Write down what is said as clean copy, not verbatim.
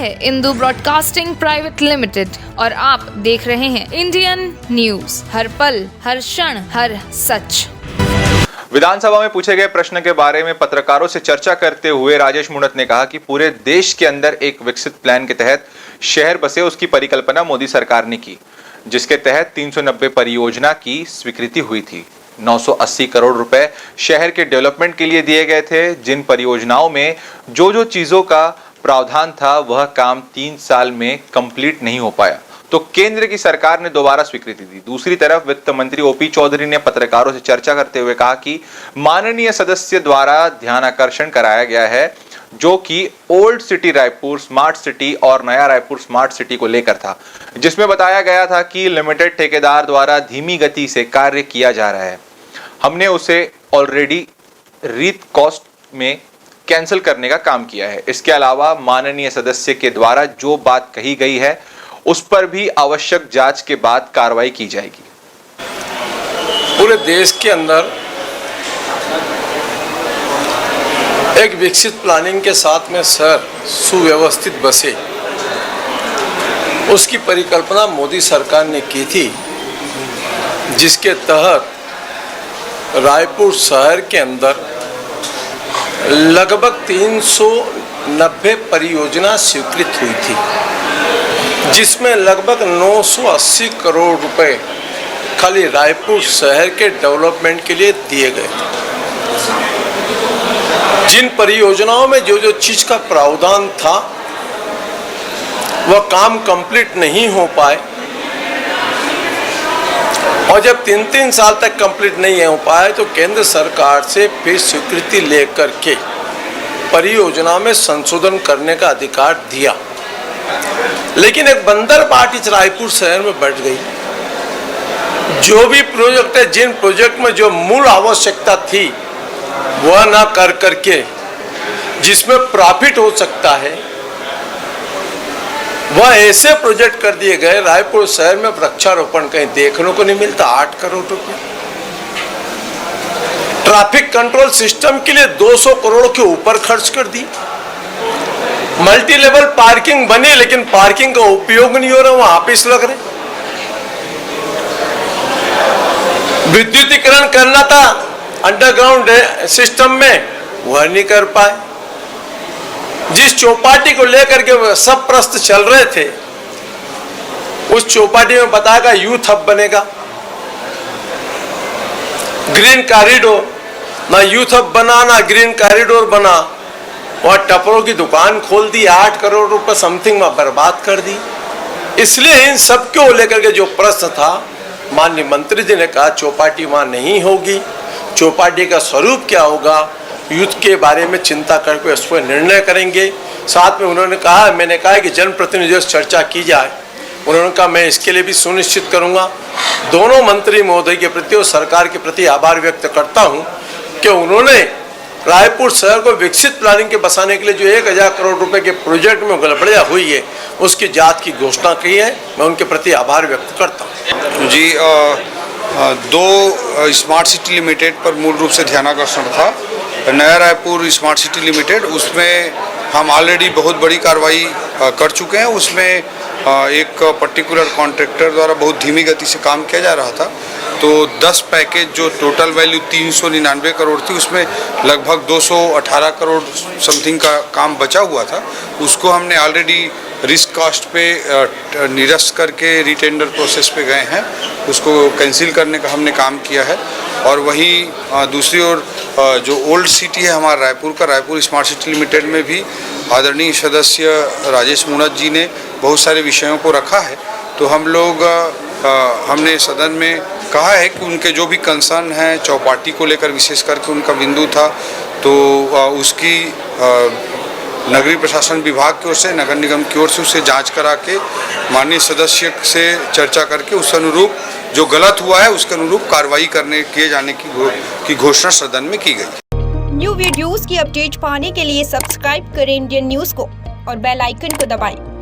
है Indu broadcasting private limited और आप देख रहे हैं इंडियन न्यूज, हर पल, हर क्षण, हर सच। विधानसभा में पूछे गए प्रश्न के बारे में पत्रकारों से चर्चा करते हुए राजेश मूणत ने कहा कि पूरे देश के अंदर एक विकसित प्लान के तहत शहर बसे, उसकी परिकल्पना मोदी सरकार ने की, जिसके तहत 390 परियोजना की स्वीकृति हुई थी। 980 करोड़ रुपए शहर के डेवलपमेंट के लिए दिए गए थे। जिन परियोजनाओं में जो चीजों का प्रावधान था वह काम 3 साल में कंप्लीट नहीं हो पाया, तो केंद्र की सरकार ने दोबारा स्वीकृति दी। दूसरी तरफ वित्त मंत्री ओपी चौधरी ने पत्रकारों से चर्चा करते हुए कहा कि माननीय सदस्य द्वारा ध्यान आकर्षण कराया गया है, जो कि old city Raipur smart city और नया रायपुर स्मार्ट सिटी को लेकर था, जिसमें बताया गया था कि लिमिटेड ठेकेदार द्वारा धीमी गति से कार्य किया जा रहा है। हमने उसे ऑलरेडी रीत कॉस्ट में कैंसिल करने का काम किया है। इसके अलावा माननीय सदस्य के द्वारा जो बात कही गई है उस पर भी आवश्यक जांच के बाद कार्रवाई की जाएगी। पूरे देश के अंदर एक विकसित प्लानिंग के साथ में शहर सुव्यवस्थित बसे, उसकी परिकल्पना मोदी सरकार ने की थी, जिसके तहत रायपुर शहर के अंदर लगभग 390 परियोजना स्वीकृत हुई थी, जिसमें लगभग 980 करोड़ रुपए खाली रायपुर शहर के डेवलपमेंट के लिए दिए गए थे। जिन परियोजनाओं में जो चीज का प्रावधान था वह काम कंप्लीट नहीं हो पाए, और जब 3 साल तक कंप्लीट नहीं हो पाए तो केंद्र सरकार से फिर स्वीकृति लेकर के परियोजना में संशोधन करने का अधिकार दिया। लेकिन एक बंदर पार्टी रायपुर शहर में बढ़ गई। जो भी प्रोजेक्ट है, जिन प्रोजेक्ट में जो मूल आवश्यकता थी वह ना कर करके जिसमें प्रॉफिट हो सकता है वह ऐसे प्रोजेक्ट कर दिए गए। रायपुर शहर में वृक्षारोपण कहीं देखने को नहीं मिलता, 8 करोड़ रुपए। ट्रैफिक कंट्रोल सिस्टम के लिए 200 करोड़ के ऊपर खर्च कर दी। मल्टी लेवल पार्किंग बनी, लेकिन पार्किंग का उपयोग नहीं हो रहा, वहां ऑफिस लग रहे। विद्युतीकरण करना था अंडरग्राउंड सिस्टम में, वह नहीं कर पाए। जिस चौपाटी को लेकर के सब प्रश्न चल रहे थे, उस चौपाटी में बताया यूथ हब बनेगा, ग्रीन कॉरिडोर, ना यूथ हब बना ना ग्रीन कॉरिडोर बना। वह टपरों की दुकान खोल दी, 8 करोड़ रुपए समथिंग में बर्बाद कर दी। इसलिए इन सब को लेकर के जो प्रश्न था, माननीय मंत्री जी ने कहा चौपाटी वहां नहीं होगी, चौपाटी का स्वरूप क्या होगा, यूथ के बारे में चिंता करके उस पर निर्णय करेंगे। साथ में उन्होंने कहा, मैंने कहा कि जनप्रतिनिधियों से चर्चा की जाए। उन्होंने कहा मैं इसके लिए भी सुनिश्चित करूंगा। दोनों मंत्री महोदय के प्रति और सरकार के प्रति आभार व्यक्त करता हूं कि उन्होंने रायपुर शहर को विकसित प्लानिंग के बसाने के लिए जो 1000 करोड़ रुपए के प्रोजेक्ट में गड़बड़ियां हुई है उसकी जांच की घोषणा की है। मैं उनके प्रति आभार व्यक्त करता हूँ। जी, 2 स्मार्ट सिटी लिमिटेड पर मूल रूप से ध्यानाकर्षण था। नया रायपुर स्मार्ट सिटी लिमिटेड, उसमें हम ऑलरेडी बहुत बड़ी कार्रवाई कर चुके हैं। उसमें एक पर्टिकुलर कॉन्ट्रैक्टर द्वारा बहुत धीमी गति से काम किया जा रहा था, तो 10 पैकेज जो टोटल वैल्यू 399 करोड़ थी, उसमें लगभग 218 करोड़ समथिंग का काम बचा हुआ था। उसको हमने ऑलरेडी रिस्क कॉस्ट पे निरस्त करके रिटेंडर प्रोसेस पे गए हैं, उसको कैंसिल करने का हमने काम किया है। और वहीं दूसरी ओर जो ओल्ड सिटी है हमारा रायपुर का, रायपुर स्मार्ट सिटी लिमिटेड में भी आदरणीय सदस्य राजेश मूणत जी ने बहुत सारे विषयों को रखा है। तो हम लोग हमने सदन में कहा है कि उनके जो भी कंसर्न हैं, चौपाटी को लेकर विशेष करके उनका बिंदु था, तो उसकी नगरीय प्रशासन विभाग की ओर से, नगर निगम की ओर से उसे जांच करा के माननीय सदस्य से चर्चा करके उस अनुरूप जो गलत हुआ है उसके अनुरूप कार्रवाई किए जाने की घोषणा सदन में की गई। न्यू वीडियोस की अपडेट पाने के लिए सब्सक्राइब करें इंडियन न्यूज को और बेल आइकन को दबाएं।